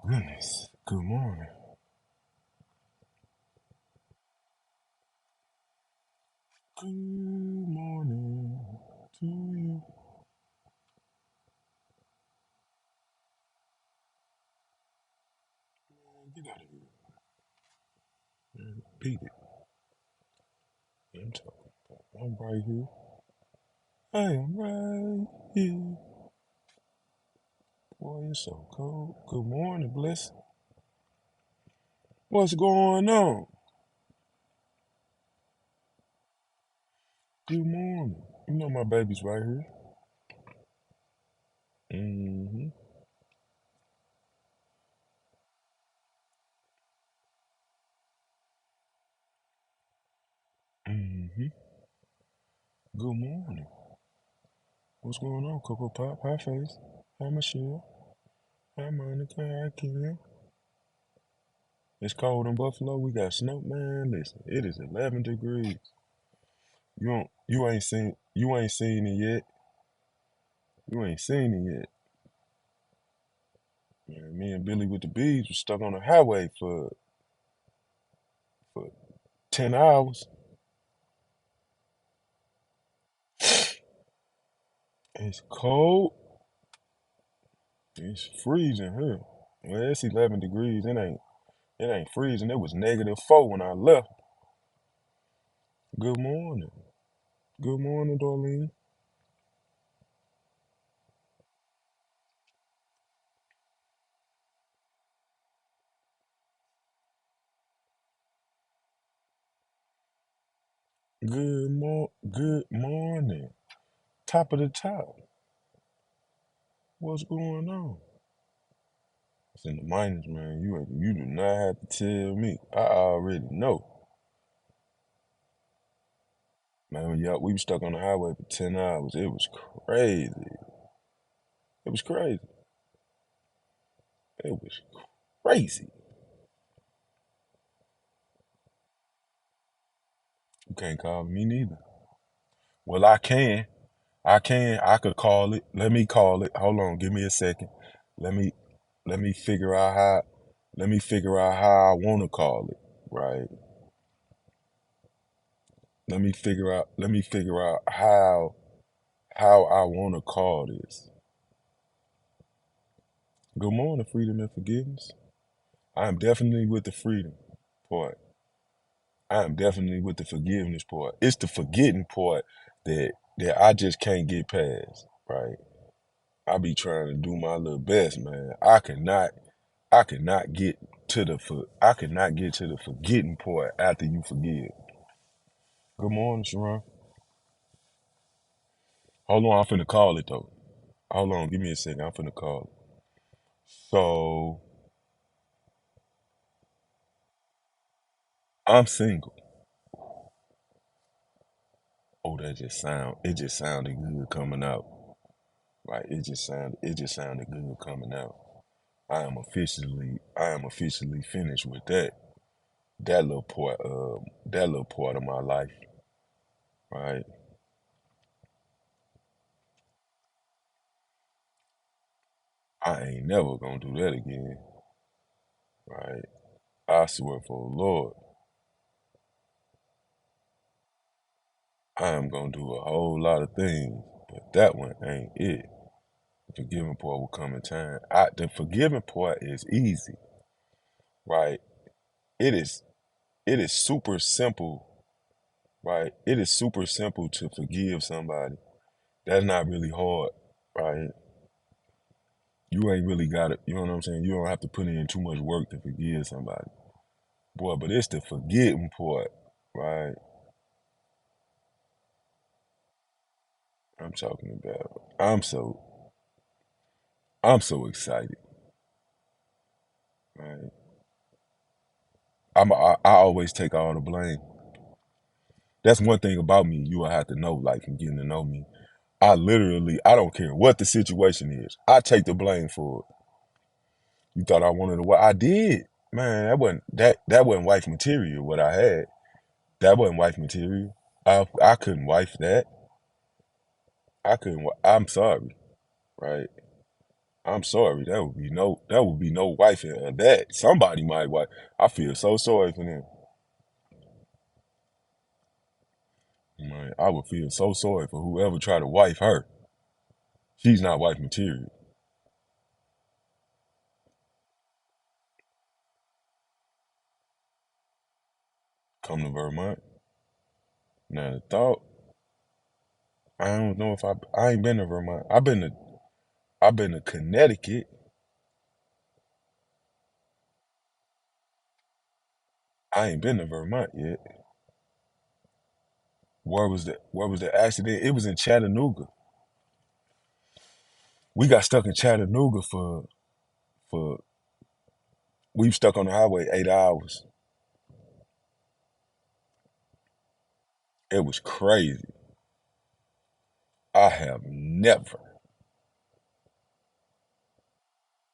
Goodness. Good morning. Good morning to you. Man, get out of here. Man, beat it. I'm talking about. I'm right here. I am right here. Boy, it's so cold. Good morning, Bliss. What's going on? Good morning. You know my baby's right here. Mm-hmm. Mm-hmm. Good morning. What's going on, Cocoa Pop? Hi, Face. Hi, Michelle. Hi, Monica. Hi, Kim. It's cold in Buffalo. We got snow, man. Listen, it is 11 degrees. You ain't seen it yet. You ain't seen it yet. Man, me and Billy with the bees was stuck on the highway for 10 hours. It's cold. It's freezing here. Well, it's 11 degrees. It ain't freezing. It was -4 when I left. Good morning. Good morning, Darlene. Good morning. Top of the top. What's going on? It's in the minors, man. You do not have to tell me. I already know. Man, yeah, we were stuck on the highway for 10 hours. It was crazy. It was crazy. It was crazy. You can't call me neither. Well, I can. I can. I could call it. Let me call it. Hold on. Give me a second. Let me let me figure out how I want to call it. Right. Let me figure out how I want to call this. Good morning, freedom and forgiveness. I am definitely with the freedom part. I am definitely with the forgiveness part. It's the forgetting part that I just can't get past, right? I be trying to do my little best, man. I cannot get to the forgetting part after you forgive. Good morning, Sharon. Hold on, I'm finna call it though. Hold on, give me a second. I'm finna call it. So I'm single. Oh, it just sounded good coming out. Right. It just sounded good coming out. I am officially finished with that little part of my life, right? I ain't never gonna do that again, right? I swear for the Lord, I am gonna do a whole lot of things, but that one ain't it. The forgiving part will come in time. The forgiving part is easy, right? It is it is super simple, right? It is super simple to forgive somebody. That's not really hard, right? You ain't really got it. You know what I'm saying? You don't have to put in too much work to forgive somebody. Boy, but it's the forgetting part, right? I'm talking about. I'm so excited, right? I always take all the blame. That's one thing about me you will have to know, like from getting to know me. I don't care what the situation is. I take the blame for it. You thought I wanted to what I did. Man, that wasn't wife material what I had. That wasn't wife material. I couldn't wife that. I couldn't. I'm sorry, right? I'm sorry, that would be no wife in that. Somebody might wife. I feel so sorry for them. Man, I would feel so sorry for whoever tried to wife her. She's not wife material. Come to Vermont. Now the thought, I don't know if I ain't been to Vermont. I've been to Connecticut. I ain't been to Vermont yet. Where was the accident? It was in Chattanooga. We got stuck in Chattanooga for we've stuck on the highway 8 hours. It was crazy. I have never,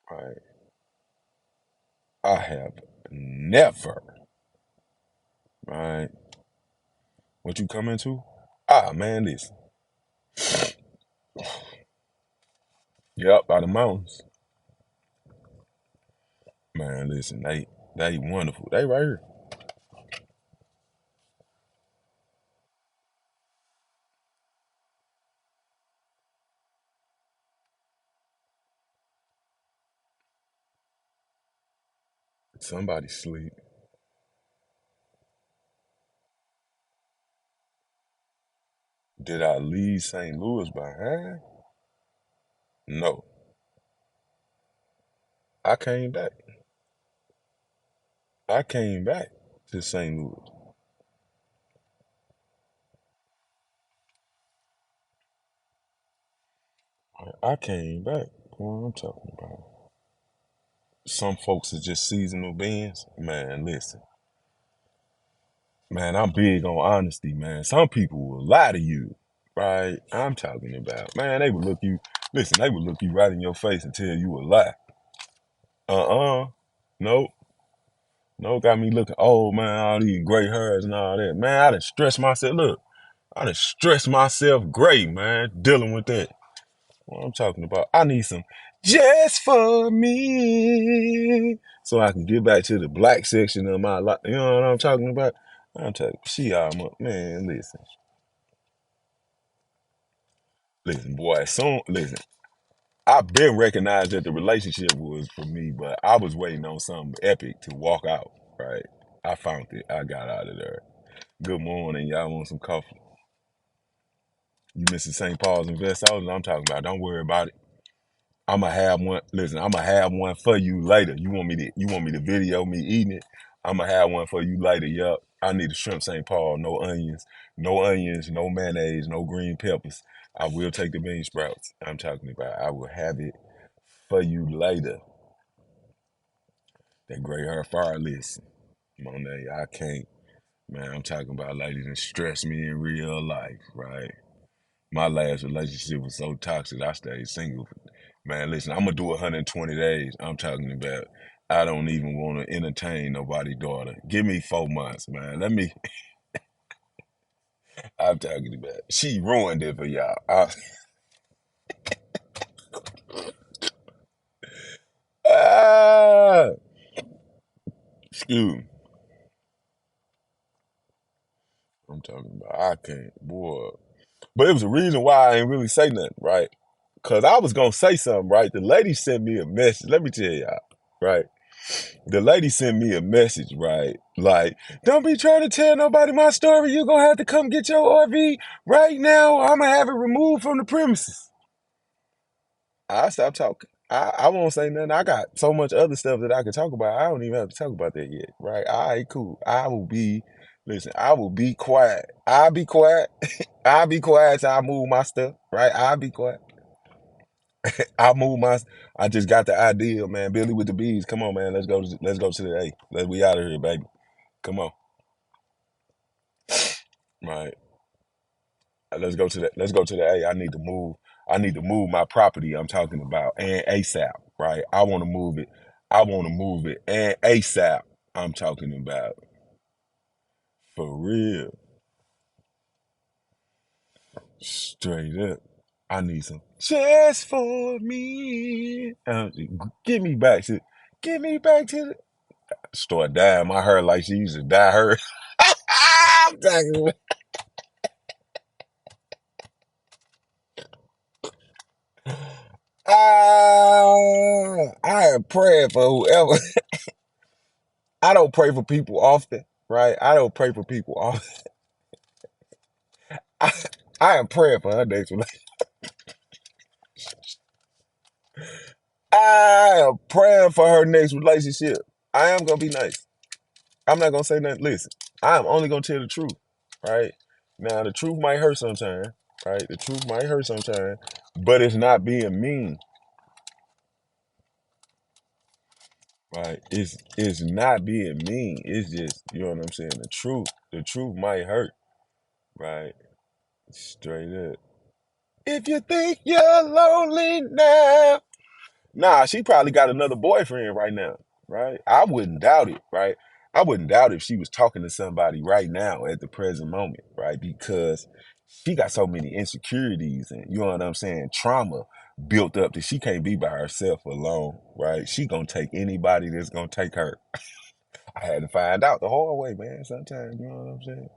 right? I have never, right? What you come into? Ah man, listen. Yep, by the mountains. Man, listen, they wonderful. They right here. Somebody sleep. Did I leave St. Louis behind? No. I came back. I came back to St. Louis. I came back. What I'm talking about. Some folks are just seasonal beings. Man, listen. Man, I'm big on honesty, man. Some people will lie to you, right? I'm talking about, man, they would look you, listen, they would look you right in your face and tell you a lie. Uh-uh. Nope. No, got me looking old, man, all these gray hairs and all that. Man, I done stressed myself. Look, I done stressed myself great, man, dealing with that. What I'm talking about. I need some just for me. So I can get back to the black section of my life. You know what I'm talking about? I'm talking, she all up. Man, listen. Listen, boy, listen. I've been recognized that the relationship was for me, but I was waiting on something epic to walk out, right? I found it. I got out of there. Good morning. Y'all want some coffee? You missing St. Paul's and Versailles? I'm talking about. Don't worry about it. I'ma have one. Listen, I'ma have one for you later. You want me to video me eating it? I'ma have one for you later. Yup. I need a shrimp St. Paul, no onions, no mayonnaise, no green peppers. I will take the bean sprouts. I'm talking about. I will have it for you later. That gray hair fire, listen, Monet, I can't. Man, I'm talking about ladies that stress me in real life, right? My last relationship was so toxic, I stayed single. Man, listen, I'm gonna do 120 days. I'm talking about. I don't even want to entertain nobody's daughter. Give me 4 months, man. Let me. I'm talking about. She ruined it for y'all. Ah, excuse me. I'm talking about. I can't, boy. But it was a reason why I ain't really say nothing, right? Cause I was gonna say something, right? The lady sent me a message. Let me tell y'all, right? The lady sent me a message, right? Like, don't be trying to tell nobody my story. You're gonna have to come get your RV right now. I'm gonna have it removed from the premises. I stopped talking. I won't say nothing. I got so much other stuff that I can talk about. I don't even have to talk about that yet, right? All right, cool. Listen, I will be quiet. I'll be quiet. I'll be quiet till I move my stuff, right? I'll be quiet. I move my. I just got the idea, man. Billy with the bees. Come on, man. Let's go to the A. We out of here, baby. Come on, right? Let's go to the A. I need to move. I need to move my property. I'm talking about and ASAP, right? I want to move it. I want to move it and ASAP. I'm talking about for real, straight up. I need some just for me. Get me back to, get me back to the. Start dyeing my hair like she used to dye her. I'm talking about- I am praying for whoever. I don't pray for people often, right? I don't pray for people often. I, I am praying for her next relationship. I am praying for her next relationship. I am gonna be nice. I'm not gonna say nothing. Listen, I am only gonna tell the truth, right? Now the truth might hurt sometimes, right? The truth might hurt sometimes, but it's not being mean, right? It's not being mean. It's just, you know what I'm saying. The truth might hurt, right? Straight up. If you think you're lonely now, nah, she probably got another boyfriend right now, right? I wouldn't doubt it, right? I wouldn't doubt if she was talking to somebody right now at the present moment, right? Because she got so many insecurities and, you know what I'm saying, trauma built up that she can't be by herself alone, right? She gonna take anybody that's gonna take her. I had to find out the hard way, man. Sometimes, you know what I'm saying?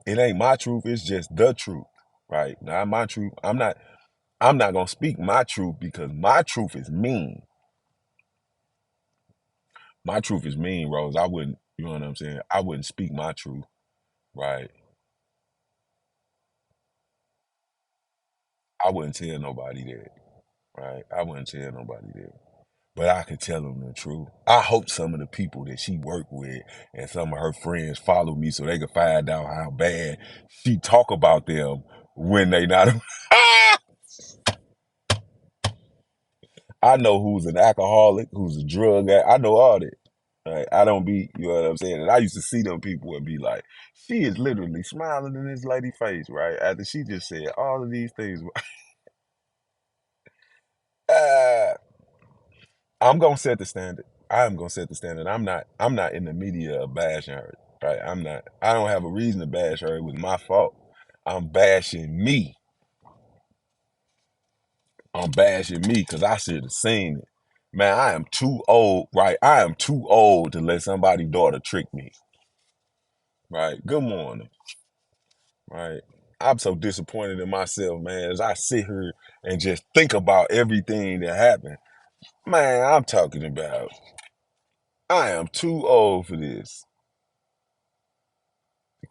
It ain't my truth, it's just the truth, right? Not my truth. I'm not gonna speak my truth because my truth is mean. My truth is mean, Rose. I wouldn't, you know what I'm saying? I wouldn't speak my truth, right? I wouldn't tell nobody that, right? I wouldn't tell nobody that. But I could tell them the truth. I hope some of the people that she worked with and some of her friends follow me so they could find out how bad she talk about them when they not. I know who's an alcoholic, who's a drug addict. I know all that. Right? I don't be, you know what I'm saying? And I used to see them people and be like, she is literally smiling in this lady's face, right? After she just said all of these things. uh, I'm gonna set the standard. I'm gonna set the standard. I'm not in the media of bashing her. Right? I don't have a reason to bash her. It was my fault. I'm bashing me. I'm bashing me because I should have seen it. Man, I am too old, right? I am too old to let somebody's daughter trick me. Right. Good morning. Right. I'm so disappointed in myself, man, as I sit here and just think about everything that happened. Man, I'm talking about I am too old for this.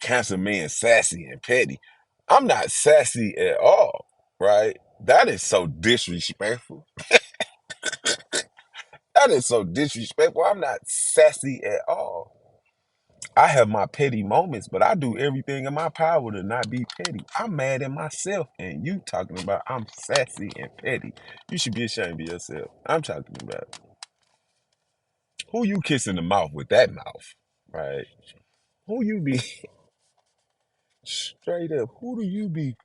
Cancer man sassy and petty. I'm not sassy at all, right? That is so disrespectful. That is so disrespectful. I'm not sassy at all. I have my petty moments, but I do everything in my power to not be petty. I'm mad at myself, and you talking about I'm sassy and petty. You should be ashamed of yourself. I'm talking about who you kissing the mouth with that mouth, right? Who you be straight up? Who do you be?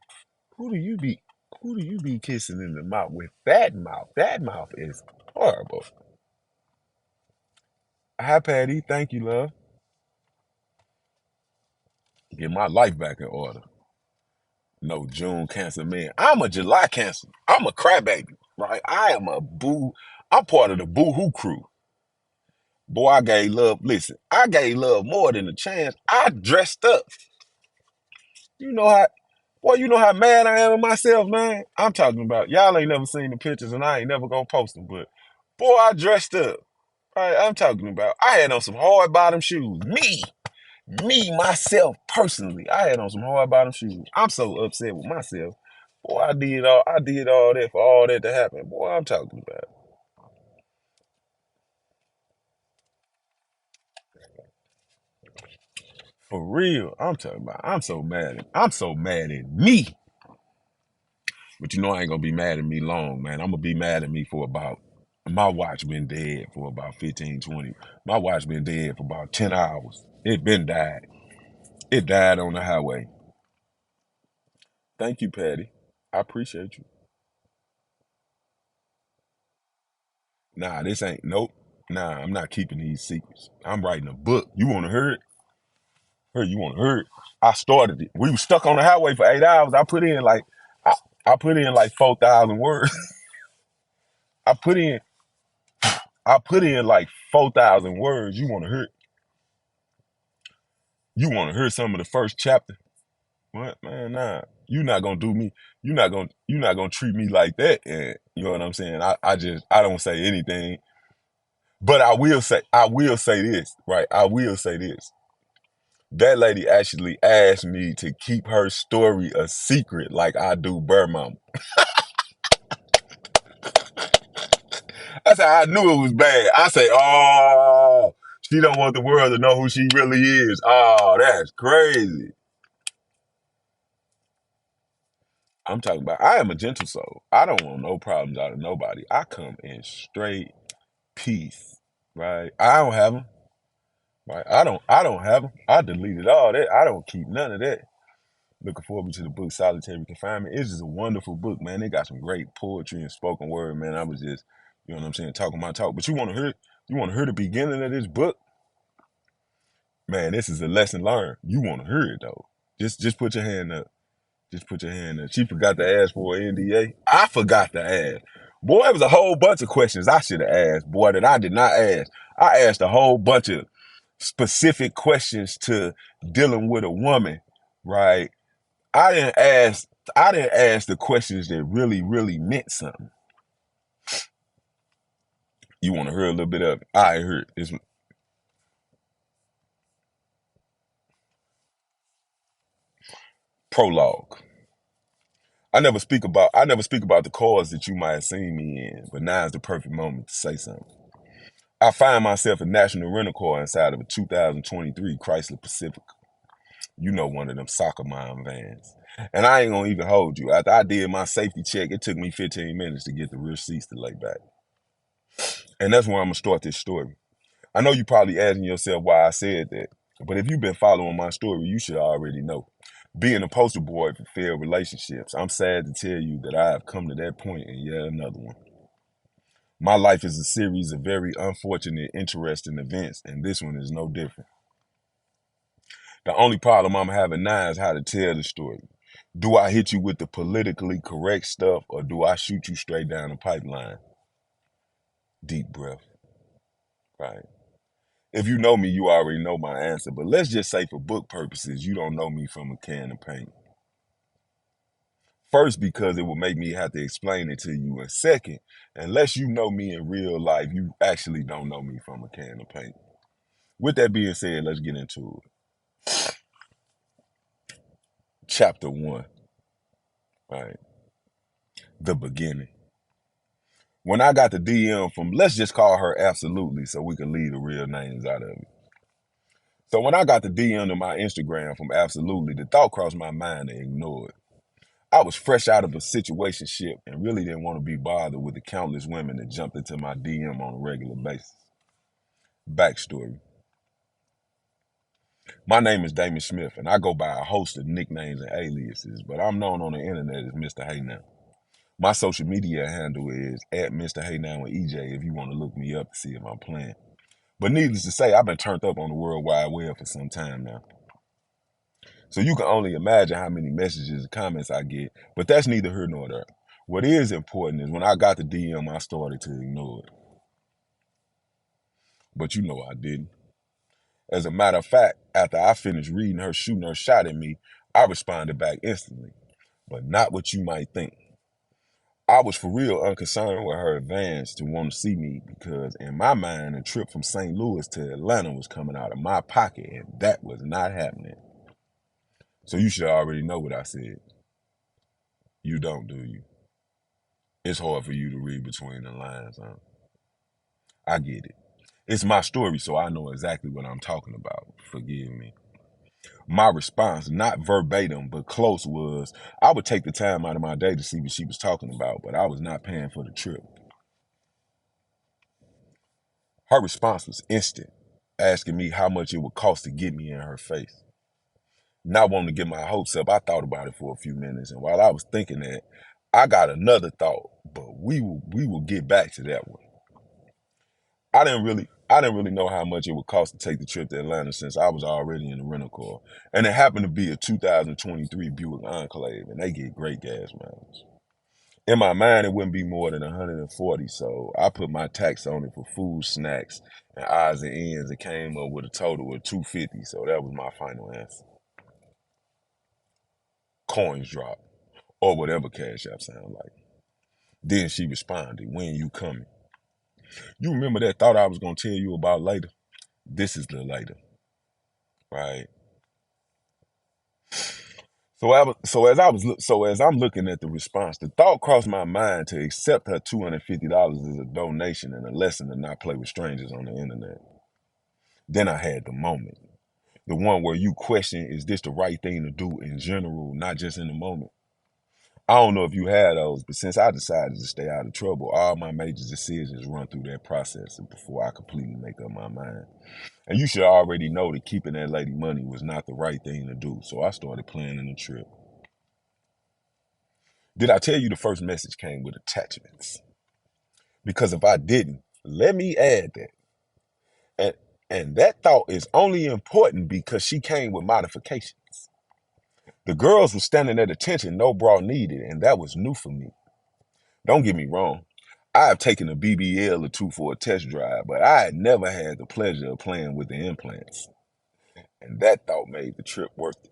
Who do you be? Who do you be kissing in the mouth with that mouth? That mouth is horrible. Hi, Patty. Thank you, love. Get my life back in order. No June Cancer man. I'm a July Cancer. I'm a crybaby, right? I am a boo. I'm part of the boo hoo crew. Boy, I gave love. Listen, I gave love more than a chance. I dressed up. You know how, boy, you know how mad I am at myself, man. I'm talking about y'all ain't never seen the pictures, and I ain't never gonna post them. But boy, I dressed up. Right? I'm talking about. I had on some hard bottom shoes. Me, myself, personally, I had on some hard bottom shoes. I'm so upset with myself. Boy, I did all that for all that to happen. Boy, I'm talking about. For real. I'm talking about. I'm so mad at me. But you know I ain't gonna be mad at me long, man. I'm gonna be mad at me for about my watch been dead for about 15, 20. My watch been dead for about 10 hours. It been died. It died on the highway. Thank you, Patty. I appreciate you. Nah, this ain't nope. Nah, I'm not keeping these secrets. I'm writing a book. You wanna hear it? Hey, you wanna hear it? I started it. We were stuck on the highway for 8 hours. I put in like I, I put in like 4,000 words. I put in I put in like 4,000 words. You want to hear some of the first chapter? What, man? Nah, you not gonna do me. You not gonna treat me like that. And you know what I'm saying? I don't say anything, but I will say this, right? I will say this. That lady actually asked me to keep her story a secret, like I do Burr Mama. I said I knew it was bad. I say, oh, she don't want the world to know who she really is. Oh, that's crazy. I'm talking about. I am a gentle soul. I don't want no problems out of nobody. I come in straight peace, right? I don't have them, right? I don't have them. I deleted all that. I don't keep none of that. Looking forward to the book Solitary Confinement. It's just a wonderful book, man. They got some great poetry and spoken word, man. I was just, you know what I'm saying, talking my talk. But you want to hear the beginning of this book? Man, this is a lesson learned. You want to hear it though. Just put your hand up. Just put your hand up. She forgot to ask for an NDA. I forgot to ask. Boy, it was a whole bunch of questions I should have asked, boy, that I did not ask. I asked a whole bunch of specific questions to dealing with a woman, right? I didn't ask I didn't ask the questions that really, really meant something. You want to hear a little bit of it? I heard it's prologue. I never speak about the cause that you might have seen me in, but now is the perfect moment to say something. I find myself a national rental car inside of a 2023 Chrysler Pacifica. You know, one of them soccer mom vans. And I ain't gonna even hold you. After I did my safety check, it took me 15 minutes to get the rear seats to lay back. And that's where I'm gonna start this story. I know you probably asking yourself why I said that, but if you've been following my story, you should already know. Being a poster boy for failed relationships, I'm sad to tell you that I have come to that point in yet another one. My life is a series of very unfortunate, interesting events, and this one is no different. The only problem I'm having now is how to tell the story. Do I hit you with the politically correct stuff, or do I shoot you straight down the pipeline? Deep breath, right? If you know me, you already know my answer, but let's just say for book purposes, you don't know me from a can of paint. First, because it will make me have to explain it to you. And second, unless you know me in real life, you actually don't know me from a can of paint. With that being said, let's get into it. Chapter 1, right? The beginning. When I got the DM from, let's just call her Absolutely so we can leave the real names out of it. So when I got the DM to my Instagram from Absolutely, the thought crossed my mind to ignore it. I was fresh out of a situationship and really didn't want to be bothered with the countless women that jumped into my DM on a regular basis. Backstory. My name is Damon Smith, and I go by a host of nicknames and aliases, but I'm known on the internet as Mr. Hey Now. My social media handle is at Mr. Hey Now and EJ if you want to look me up to see if I'm playing. But needless to say, I've been turned up on the World Wide Web for some time now. So you can only imagine how many messages and comments I get, but that's neither here nor there. What is important is when I got the DM, I started to ignore it. But you know I didn't. As a matter of fact, after I finished reading her shooting her shot at me, I responded back instantly. But not what you might think. I was for real unconcerned with her advance to want to see me because in my mind, a trip from St. Louis to Atlanta was coming out of my pocket and that was not happening. So you should already know what I said. You don't, do you? It's hard for you to read between the lines, huh? I get it. It's my story, so I know exactly what I'm talking about. Forgive me. My response, not verbatim, but close, was I would take the time out of my day to see what she was talking about, but I was not paying for the trip. Her response was instant, asking me how much it would cost to get me in her face. Not wanting to get my hopes up, I thought about it for a few minutes, and while I was thinking that, I got another thought, but we will get back to that one. I didn't really know how much it would cost to take the trip to Atlanta since I was already in the rental car. And it happened to be a 2023 Buick Enclave, and they get great gas mileage. In my mind, it wouldn't be more than 140. So I put my tax on it for food, snacks, and odds and ends. It came up with a total of 250. So that was my final answer. Coins drop or whatever Cash App sound like. Then she responded, "When you coming?" You remember that thought I was gonna tell you about later? This is the later, right? So as I'm looking at the response, the thought crossed my mind to accept her $250 as a donation and a lesson to not play with strangers on the internet. Then I had the moment, the one where you question, is this the right thing to do in general, not just in the moment? I don't know if you had those, but since I decided to stay out of trouble, all my major decisions run through that process before I completely make up my mind. And you should already know that keeping that lady money was not the right thing to do, so I started planning the trip. Did I tell you the first message came with attachments? Because if I didn't, let me add that. And, and that thought is only important because she came with modifications. The girls were standing at attention, no bra needed, and that was new for me. Don't get me wrong. I have taken a BBL or two for a test drive, but I had never had the pleasure of playing with the implants. And that thought made the trip worth it.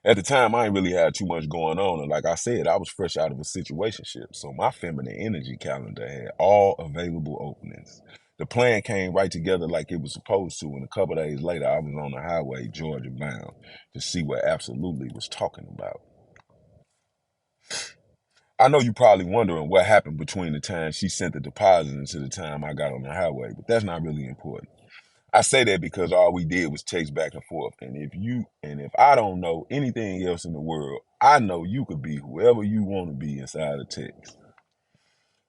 At the time, I ain't really had too much going on. And like I said, I was fresh out of a situationship. So my feminine energy calendar had all available openings. The plan came right together like it was supposed to. And a couple of days later, I was on the highway, Georgia bound, to see what Absolutely was talking about. I know you're probably wondering what happened between the time she sent the deposit and to the time I got on the highway, but that's not really important. I say that because all we did was text back and forth. And if I don't know anything else in the world, I know you could be whoever you want to be inside a text.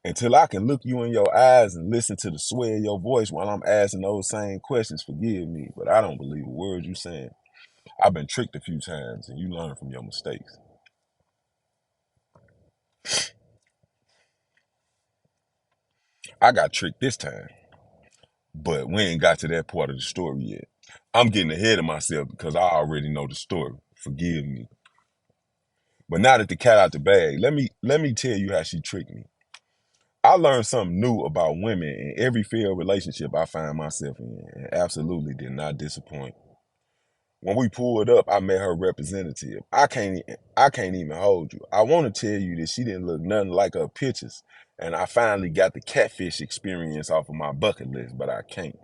Until I can look you in your eyes and listen to the sway of your voice while I'm asking those same questions, forgive me, but I don't believe a word you're saying. I've been tricked a few times and you learn from your mistakes. I got tricked this time, but we ain't got to that part of the story yet. I'm getting ahead of myself because I already know the story. Forgive me. But now that the cat out the bag, let me tell you how she tricked me. I learned something new about women in every failed relationship I find myself in, and absolutely did not disappoint. When we pulled up, I met her representative. I can't even hold you. I want to tell you that she didn't look nothing like her pictures, and I finally got the catfish experience off of my bucket list, but I can't.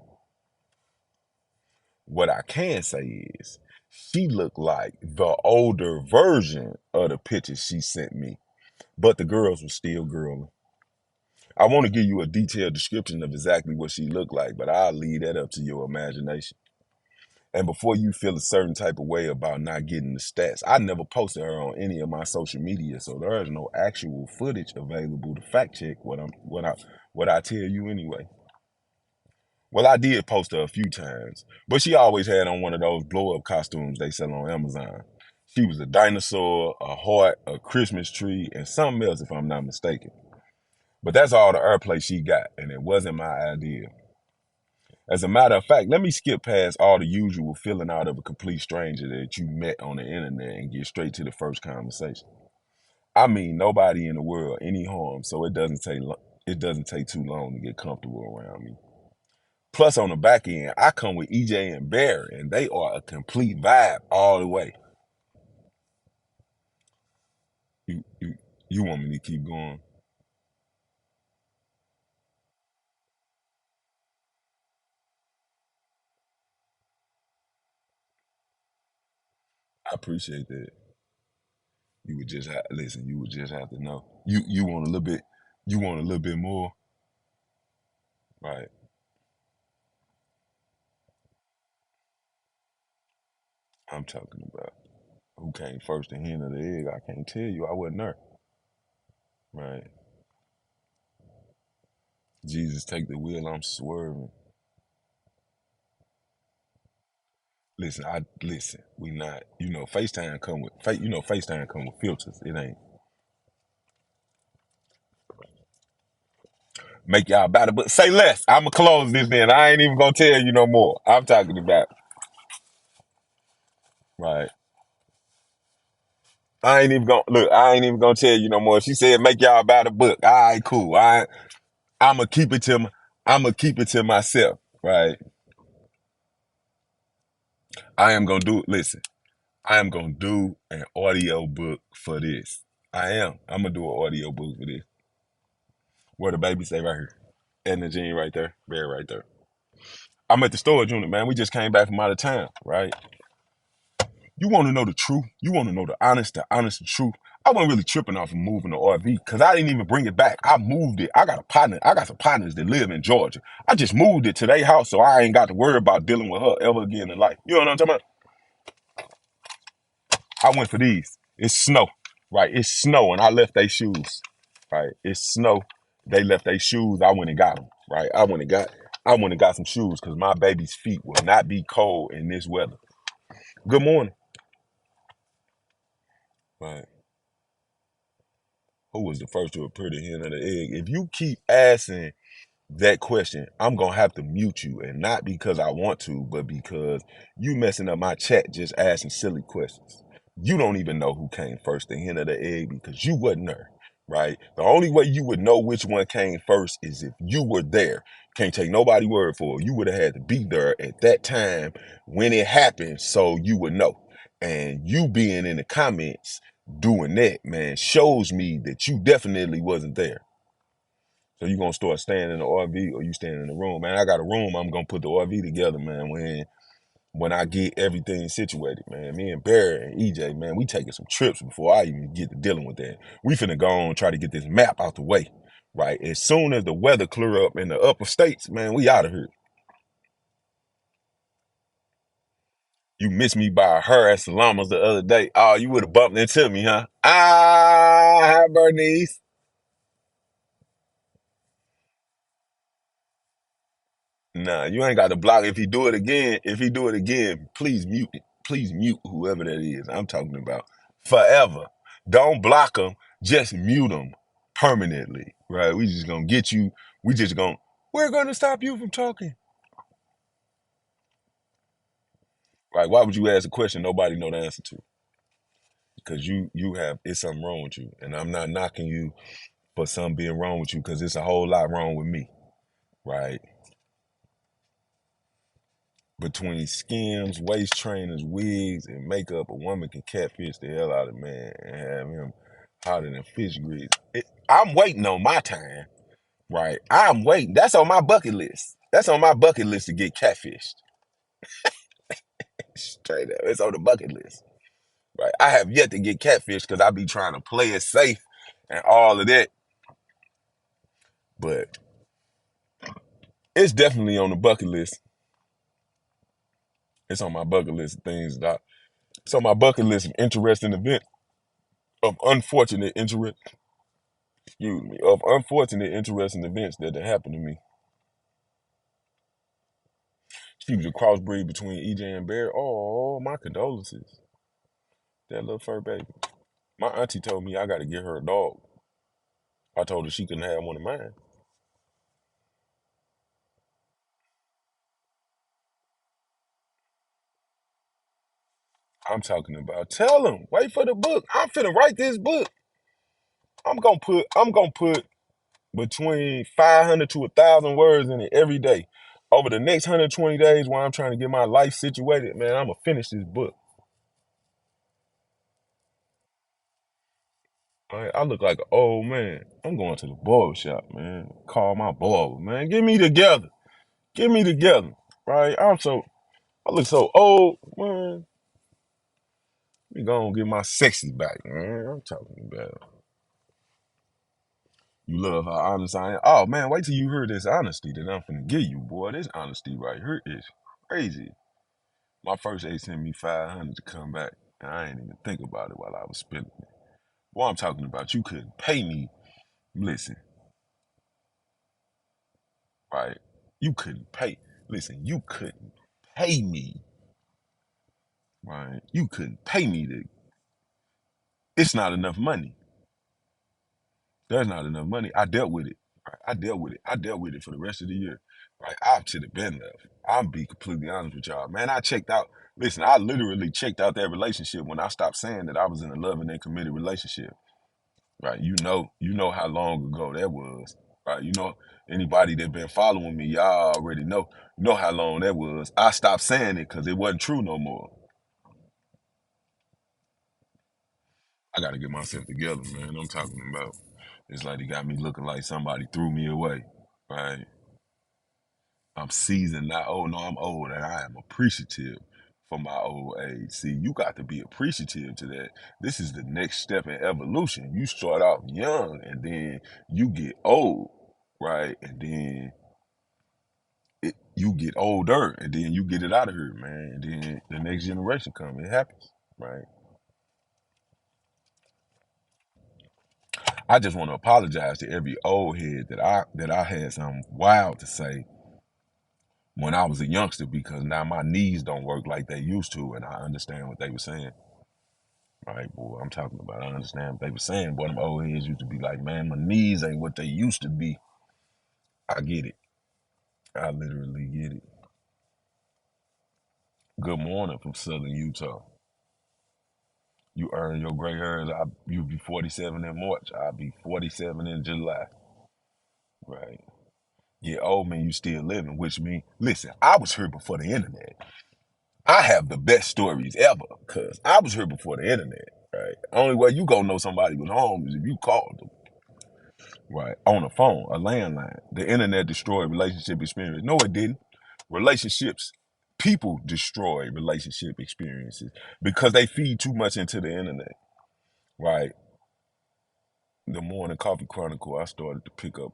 What I can say is she looked like the older version of the pictures she sent me, but the girls were still girling. I want to give you a detailed description of exactly what she looked like, but I'll leave that up to your imagination. And before you feel a certain type of way about not getting the stats, I never posted her on any of my social media, so there is no actual footage available to fact check what I tell you anyway. Well, I did post her a few times, but she always had on one of those blow up costumes they sell on Amazon. She was a dinosaur, a heart, a Christmas tree, and something else if I'm not mistaken. But that's all the airplay she got, and it wasn't my idea. As a matter of fact, let me skip past all the usual filling out of a complete stranger that you met on the internet and get straight to the first conversation. I mean, nobody in the world any harm, so it doesn't take too long to get comfortable around me. Plus, on the back end, I come with EJ and Bear, and they are a complete vibe all the way. You you you want me to keep going? I appreciate that. You would just listen. You would just have to know. You want a little bit. You want a little bit more, right? I'm talking about who came first, the hen or the egg. I can't tell you. I wasn't there, right? Jesus, take the wheel. I'm swerving. Listen, listen. We not. FaceTime come with. FaceTime come with filters. It ain't make y'all better. But say less. I'ma close this. Then I ain't even gonna tell you no more. I'm talking about right. I ain't even gonna look. I ain't even gonna tell you no more. She said, "Make y'all buy the book." All right, cool. I'm gonna keep it to I'm gonna keep it to myself. Right. I am gonna do. Listen. I am gonna do an audio book for this. I am. I'm gonna do an audio book for this. Where the baby say right here. Edna Jean right there. Bear right there. I'm at the storage unit, man. We just came back from out of town, right? You want to know the truth? You want to know the honest truth? I wasn't really tripping off of moving the RV because I didn't even bring it back. I moved it. I got a partner. I got some partners that live in Georgia. I just moved it to their house so I ain't got to worry about dealing with her ever again in life. You know what I'm talking about? I went for these. It's snow, right? It's snow, and I left their shoes, right? It's snow. They left their shoes. I went and got them, right? I went and got some shoes because my baby's feet will not be cold in this weather. Good morning. Right. Who was the first to appear the hen or the egg? If you keep asking that question, I'm gonna have to mute you, and not because I want to, but because you messing up my chat just asking silly questions. You don't even know who came first, the hen or the egg, because you wasn't there, right? The only way you would know which one came first is if you were there. Can't take nobody word for it. You would have had to be there at that time when it happened, so you would know. And you being in the comments doing that, man, shows me that you definitely wasn't there. So you gonna start staying in the RV or you staying in the room, man? I got a room. I'm gonna put the RV together, man. When I get everything situated, man. Me and Barry and EJ, man, we taking some trips before I even get to dealing with that. We finna go on and try to get this map out the way, right? As soon as the weather clear up in the upper states, man, we out of here. You missed me by her at Salamas the other day. Oh, you would have bumped into me, huh? Ah, hi, Bernice. Nah, you ain't got to block. If he do it again, please mute it. Please mute whoever that is. I'm talking about forever. Don't block them. Just mute them permanently. Right? We just gonna get you. We just gonna. We're gonna stop you from talking. Like, why would you ask a question nobody know the answer to? Because you have it's something wrong with you, and I'm not knocking you for something being wrong with you, because it's a whole lot wrong with me. Right? Between skims, waist trainers, wigs, and makeup, a woman can catfish the hell out of a man and have him hotter than fish grease. I'm waiting on my time, right? I'm waiting. That's on my bucket list. That's on my bucket list to get catfished. Straight up. It's on the bucket list, right? I have yet to get catfished because I be trying to play it safe and all of that. But it's definitely on the bucket list. It's on my bucket list of things that it's on my bucket list of interesting events, of unfortunate interest, excuse me, of unfortunate, interesting events that happened to me. She was a crossbreed between EJ and Bear. Oh, my condolences. That little fur baby. My auntie told me I got to get her a dog. I told her she couldn't have one of mine. I'm talking about. Tell him. Wait for the book. I'm finna write this book. I'm gonna put between 500 to 1,000 words in it every day. Over the next 120 days while I'm trying to get my life situated, man, I'm gonna finish this book. Right, I look like an old man. I'm going to the barber shop, man. Call my barber, man. Get me together. Get me together. Right? I look so old, man. We gonna get my sexy back, man. I'm talking about. You love how honest I am. Oh man, wait till you hear this honesty that I'm finna give you, boy. This honesty right here is crazy. My first aide sent me 500 to come back, and I ain't even think about it while I was spending it. Boy, I'm talking about you couldn't pay me. Listen, right? You couldn't pay. Listen, you couldn't pay me, right? You couldn't pay me to. It's not enough money. There's not enough money. I dealt with it. Right? I dealt with it. I dealt with it for the rest of the year. Right? I should have been left. I'll be completely honest with y'all. Man, I checked out. Listen, I literally checked out that relationship when I stopped saying that I was in a loving and committed relationship. Right? You know how long ago that was. Right? You know, anybody that been following me, y'all already know how long that was. I stopped saying it because it wasn't true no more. I gotta get myself together, man. I'm talking about. It's like it got me looking like somebody threw me away. Right? I'm seasoned, not old. No, I'm old, and I am appreciative for my old age. See, you got to be appreciative to that. This is the next step in evolution. You start off young, and then you get old, right? And then you get older, and then you get it out of here, man. And then the next generation comes. It happens, right? I just want to apologize to every old head that I had something wild to say when I was a youngster because now my knees don't work like they used to, and I understand what they were saying. Right, boy, I'm talking about. I understand what they were saying. Boy, them old heads used to be like, man, my knees ain't what they used to be. I get it. I literally get it. Good morning from Southern Utah. You earn your gray hairs. You be 47 in March. I'll be 47 in July. Right. Yeah, old man, you still living, which means, listen, I was here before the internet. I have the best stories ever because I was here before the internet. Right. Only way you gonna know somebody was home is if you called them. Right. On a phone, a landline. The internet destroyed relationship experience. No, it didn't. Relationships, people destroy relationship experiences because they feed too much into the internet. Right. The morning coffee chronicle, I started to pick up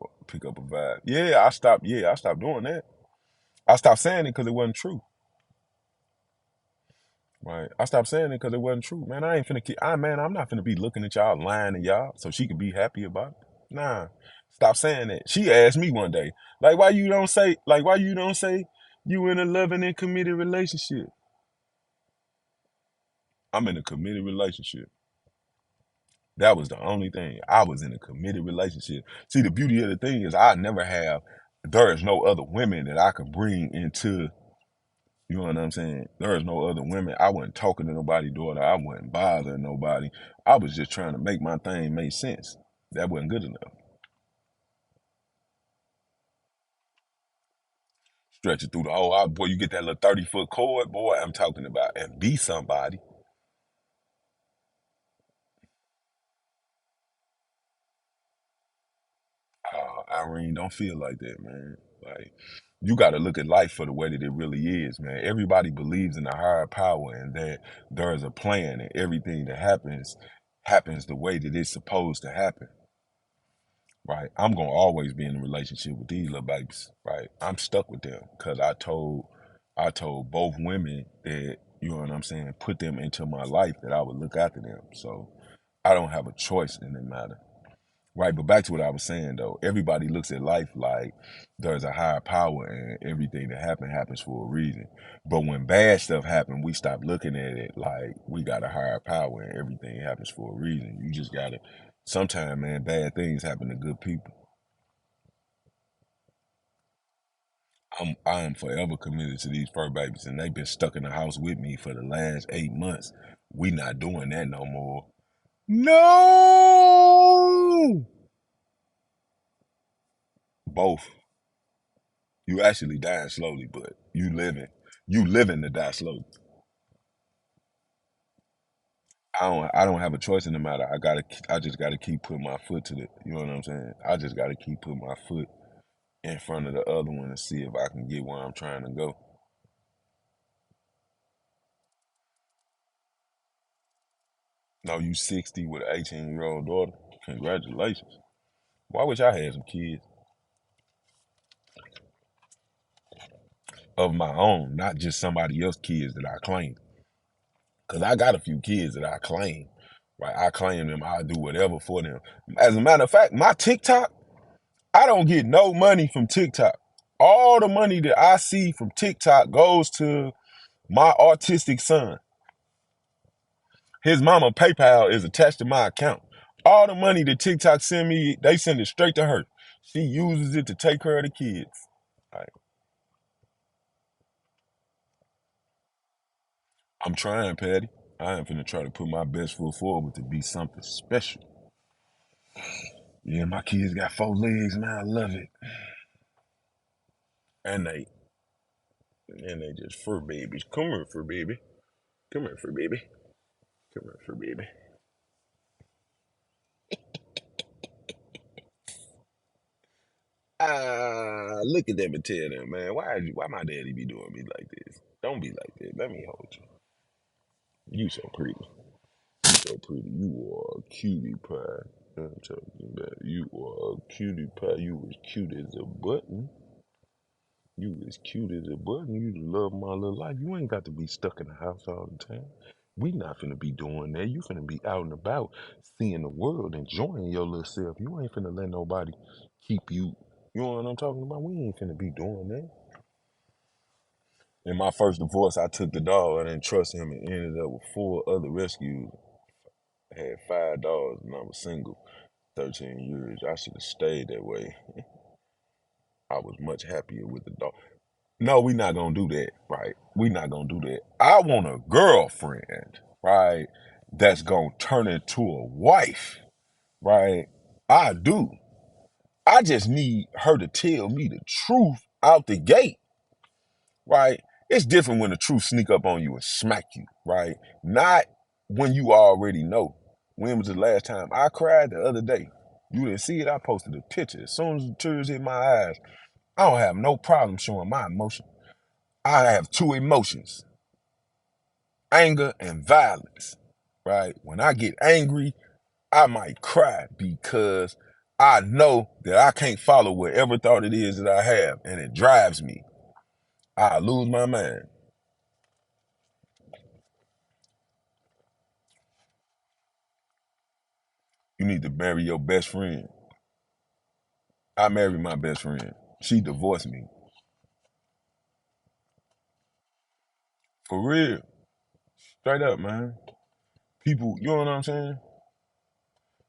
a vibe. Yeah, I stopped. Yeah, I stopped doing that. I stopped saying it because it wasn't true. Right. I stopped saying it because it wasn't true. Man, I ain't finna keep. Man, I'm not finna be looking at y'all, lying to y'all, so she could be happy about it. Nah. Stop saying that. She asked me one day, why you don't say you in a loving and committed relationship? I'm in a committed relationship. That was the only thing. I was in a committed relationship. See, the beauty of the thing is there is no other women that I could bring into, you know what I'm saying? There is no other women. I wasn't talking to nobody, daughter. I wasn't bothering nobody. I was just trying to make my thing make sense. That wasn't good enough. Stretch it through the whole out. Boy, you get that little 30-foot cord, boy, I'm talking about, and be somebody. Irene, don't feel like that, man. Like, you got to look at life for the way that it really is, man. Everybody believes in a higher power and that there is a plan and everything that happens the way that it's supposed to happen, right? I'm gonna always be in a relationship with these little babies, right? I'm stuck with them because I told both women that, you know what I'm saying, put them into my life that I would look after them. So I don't have a choice in the matter. Right, but back to what I was saying though, everybody looks at life like there's a higher power and everything that happens for a reason. But when bad stuff happens, we stop looking at it like we got a higher power and everything happens for a reason. You just gotta sometimes, man, bad things happen to good people. I am forever committed to these fur babies and they've been stuck in the house with me for the last 8 months. We not doing that no more. No, both. You actually dying slowly, but you living to die slowly. I don't have a choice in the matter. I just gotta keep putting my foot to the, you know what I'm saying? I just gotta keep putting my foot in front of the other one and see if I can get where I'm trying to go. No, you 60 with an 18-year-old daughter. Congratulations. Well, I wish I had some kids of my own, not just somebody else's kids that I claim. Cause I got a few kids that I claim. Right? I claim them, I do whatever for them. As a matter of fact, my TikTok, I don't get no money from TikTok. All the money that I see from TikTok goes to my autistic son. His mama PayPal is attached to my account. All the money that TikTok send me, they send it straight to her. She uses it to take care of the kids. Like, I'm trying, Patty. I am finna try to put my best foot forward to be something special. Yeah, my kids got 4 legs, man. I love it. And they just fur babies. Come here, fur baby. Come here, fur baby. Come here, fur baby. Look at them and tell them, man, why my daddy be doing me like this? Don't be like that. Let me hold you. You so pretty. You so pretty. You are a cutie pie. I'm talking about you are a cutie pie. You as cute as a button. You as cute as a button. You love my little life. You ain't got to be stuck in the house all the time. We not finna be doing that. You finna be out and about, seeing the world, enjoying your little self. You ain't finna let nobody keep you. You know what I'm talking about? We ain't finna be doing that. In my first divorce, I took the dog. I didn't trust him and ended up with 4 other rescues. I had 5 dogs and I was single 13 years. I should have stayed that way. I was much happier with the dog. No, we not gonna do that, right? We not gonna do that. I want a girlfriend, right? That's gonna turn into a wife, right? I do. I just need her to tell me the truth out the gate, right? It's different when the truth sneak up on you and smack you, right? Not when you already know. When was the last time I cried? The other day. You didn't see it. I posted a picture. As soon as the tears hit my eyes, I don't have no problem showing my emotion. I have 2 emotions: anger and violence, right? When I get angry, I might cry because I know that I can't follow whatever thought it is that I have, and it drives me. I lose my mind. You need to marry your best friend. I married my best friend. She divorced me. For real. Straight up, man. People, you know what I'm saying?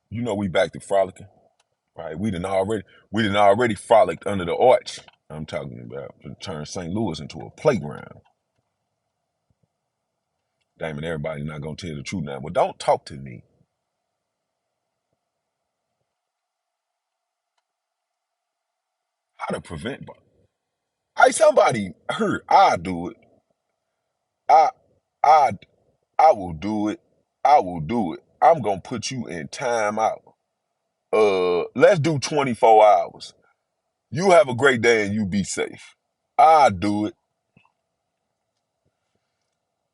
You know we back to frolicking, right? We done already frolicked under the arch. I'm talking about to turn St. Louis into a playground. Damn it, everybody not gonna tell the truth now. Well, don't talk to me. How to prevent? Hey, somebody hurt. I do it. I I I will do it. I will do it. I'm gonna put you in timeout. Let's do 24 hours. You have a great day and you be safe. I do it.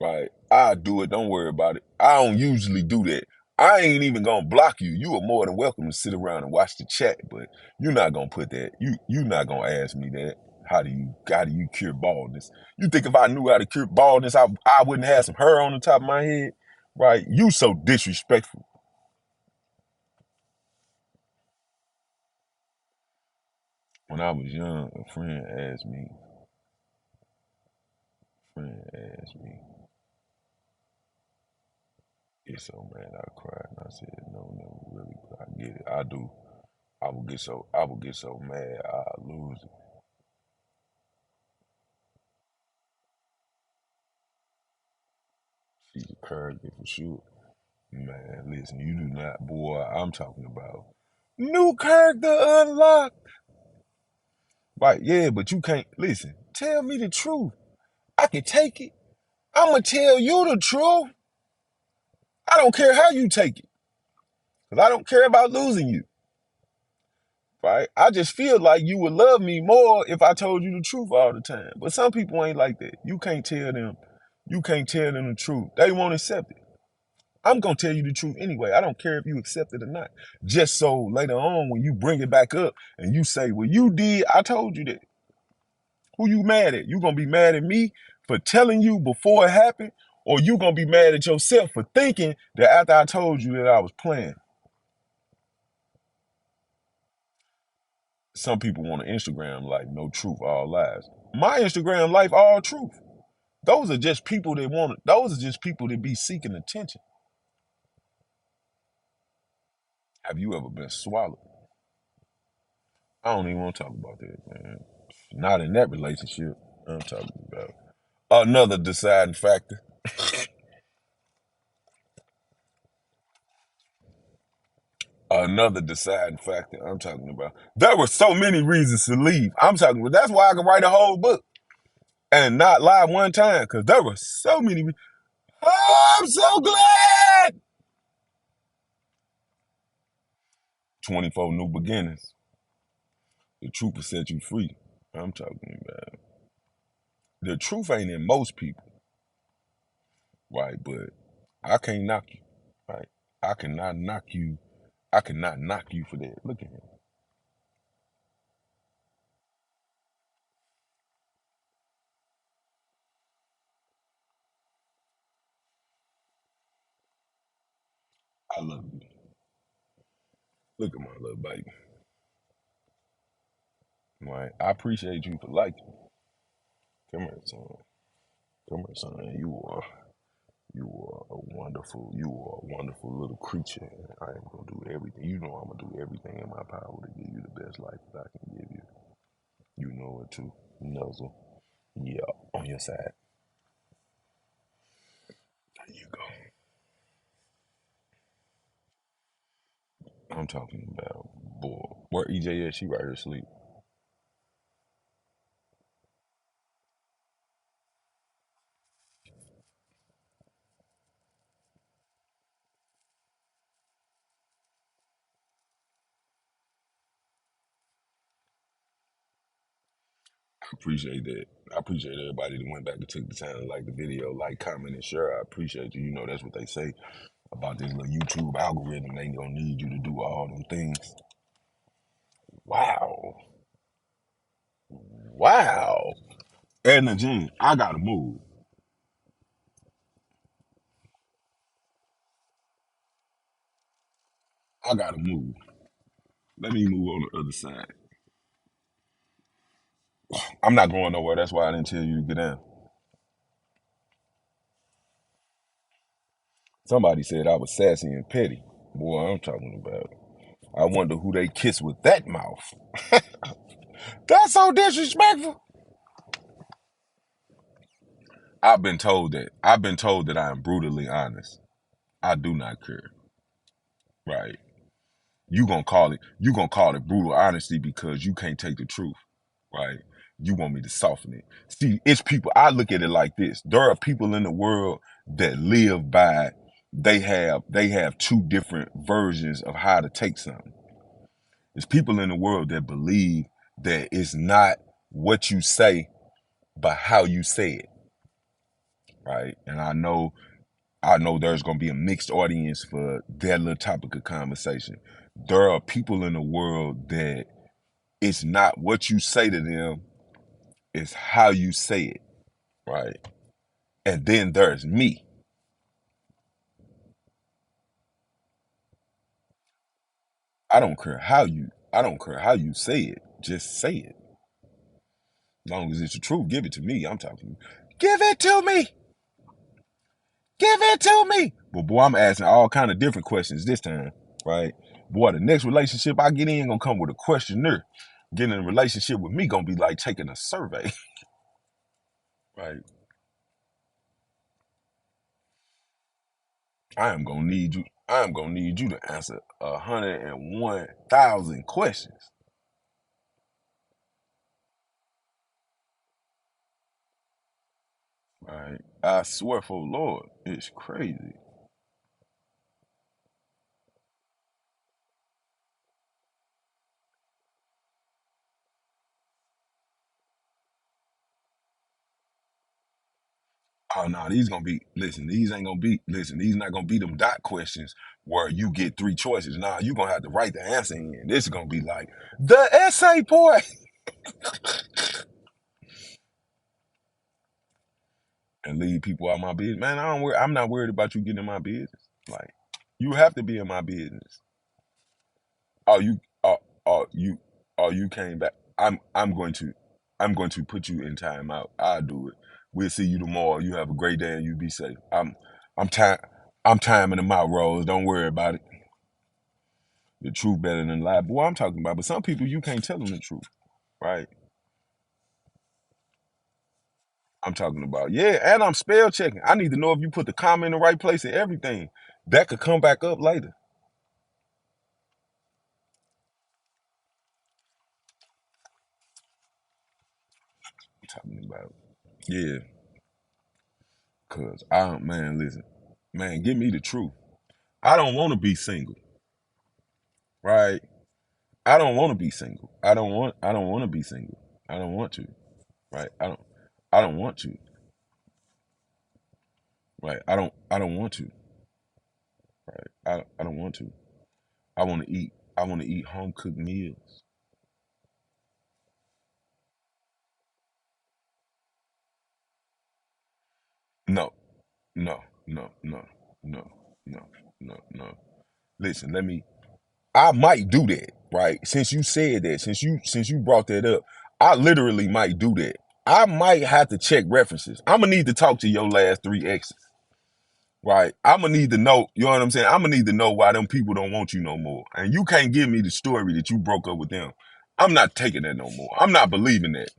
Right. I do it. Don't worry about it. I don't usually do that. I ain't even gonna block you. You are more than welcome to sit around and watch the chat, but you're not gonna put that. You not gonna ask me that. How do you cure baldness? You think if I knew how to cure baldness, I wouldn't have some hair on the top of my head? Right? You so disrespectful. When I was young, a friend asked me, get so mad I cried, and I said, no, no, really, but I get it. I do. I will get so mad I lose it. She's a character for sure. Man, listen, you do not, boy. I'm talking about new character unlocked. Right? Yeah, but you can't listen. Tell me the truth. I can take it. I'ma tell you the truth. I don't care how you take it, cause I don't care about losing you. Right? I just feel like you would love me more if I told you the truth all the time. But some people ain't like that. You can't tell them. You can't tell them the truth. They won't accept it. I'm gonna tell you the truth anyway. I don't care if you accept it or not. Just so later on, when you bring it back up and you say, "Well, you did," I told you that. Who you mad at? You gonna be mad at me for telling you before it happened, or you gonna be mad at yourself for thinking that after I told you that I was playing? Some people want an Instagram life, no truth, all lies. My Instagram life, all truth. Those are just people that want. Those are just people that be seeking attention. Have you ever been swallowed? I don't even want to talk about that, man. Not in that relationship. I'm talking about another deciding factor. Another deciding factor I'm talking about. There were so many reasons to leave. I'm talking about that's why I could write a whole book and not lie one time, because there were so many. Oh, I'm so glad. 24 new beginnings. The truth will set you free. I'm talking about the truth ain't in most people, right? But I can't knock you, right? I cannot knock you. I cannot knock you for that. Look at him. I love you. Look at my little baby. Right? I appreciate you for liking me. Come here, son. Come here, son. You are a wonderful little creature. I am gonna do everything. You know I'm gonna do everything in my power to give you the best life that I can give you. You know it too. Nuzzle. Yeah, on your side. There you go. I'm talking about boy. Where EJ at? She right here asleep. I appreciate that. I appreciate everybody that went back and took the time to like the video, like, comment, and share. I appreciate you. You know that's what they say about this little YouTube algorithm. They ain't gonna need you to do all them things. Wow. Wow. Edna Jean, I gotta move. I gotta move. Let me move on the other side. I'm not going nowhere. That's why I didn't tell you to get down. Somebody said I was sassy and petty. Boy, I'm talking about. I wonder who they kiss with that mouth. That's so disrespectful. I've been told that. I've been told that I am brutally honest. I do not care. Right. You gonna call it brutal honesty because you can't take the truth. Right. You want me to soften it. See, it's people, I look at it like this. There are people in the world that live by they have two different versions of how to take something. There's people in the world that believe that it's not what you say, but how you say it. Right. And I know there's gonna be a mixed audience for that little topic of conversation. There are people in the world that it's not what you say to them, it's how you say it, right? And then there's me. I don't care how you say it. Just say it. As long as it's the truth, give it to me. I'm talking. Give it to me. Give it to me. But boy, I'm asking all kind of different questions this time, right? Boy, the next relationship I get in gonna come with a questionnaire. Getting in a relationship with me gonna be like taking a survey, right? I am gonna need you to answer 101,000 questions, right? I swear for the Lord, it's crazy. Oh no, these gonna be listen. These ain't gonna be listen. These not gonna be them dot questions where you get three choices. Nah, you gonna have to write the answer in. This is gonna be like the essay part and leave people out my business. Man, I'm not worried about you getting in my business. Like you have to be in my business. Oh, you you came back. I'm going to put you in timeout. I'll do it. We'll see you tomorrow. You have a great day and you be safe. I'm time I'm timing them out, Rose. Don't worry about it. The truth better than lie. Boy, I'm talking about. But some people you can't tell them the truth, right? I'm talking about. Yeah, and I'm spell checking. I need to know if you put the comma in the right place and everything. That could come back up later. talking about. Yeah, cause I don't, man, listen, man, give me the truth. I don't want to be single, right? I don't want to be single. I don't want to be single. I don't want to, right? I don't want to, right? I don't want to, right? I don't want to. I want to eat home cooked meals. No, no, no, no, no, no, no. Listen, let me. I might do that, right? Since you said that, since you brought that up, I literally might do that. I might have to check references. I'm gonna need to talk to your last three exes, right? I'm gonna need to know. You know what I'm saying? I'm gonna need to know why them people don't want you no more. And you can't give me the story that you broke up with them. I'm not taking that no more. I'm not believing that.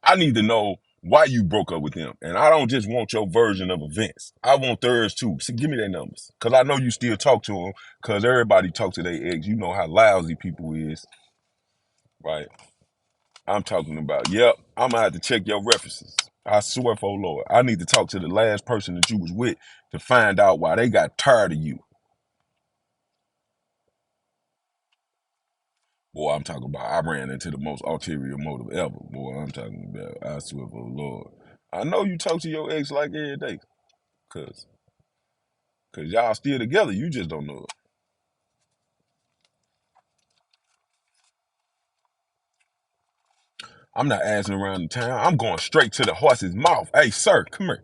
I need to know why you broke up with them. And I don't just want your version of events. I want theirs too. So give me their numbers. Cause I know you still talk to them. Cause everybody talk to their ex. You know how lousy people is, right? I'm talking about, yep, I'm gonna have to check your references. I swear for Lord. I need to talk to the last person that you was with to find out why they got tired of you. Boy, I'm talking about I ran into the most ulterior motive ever. Boy, I'm talking about I swear for Lord. I know you talk to your ex like every day. Cause Cause y'all still together. You just don't know it. I'm not asking around the town. I'm going straight to the horse's mouth. Hey, sir, come here.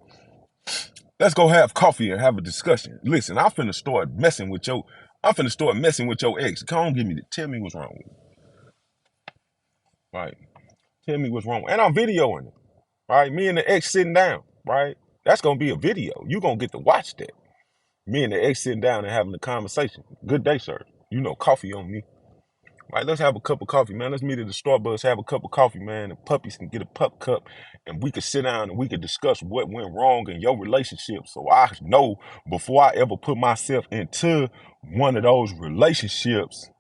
Let's go have coffee and have a discussion. Listen, I'm finna start messing with your ex. Come on, tell me what's wrong with you. Right? Tell me what's wrong. And I'm videoing it. Right? Me and the ex sitting down. Right? That's gonna be a video. You gonna get to watch that. Me and the ex sitting down and having a conversation. Good day, sir. You know, coffee on me. Right, let's have a cup of coffee, man. Let's meet at the Starbucks, have a cup of coffee, man. The puppies can get a pup cup, and we could sit down and we could discuss what went wrong in your relationship. So I know before I ever put myself into one of those relationships,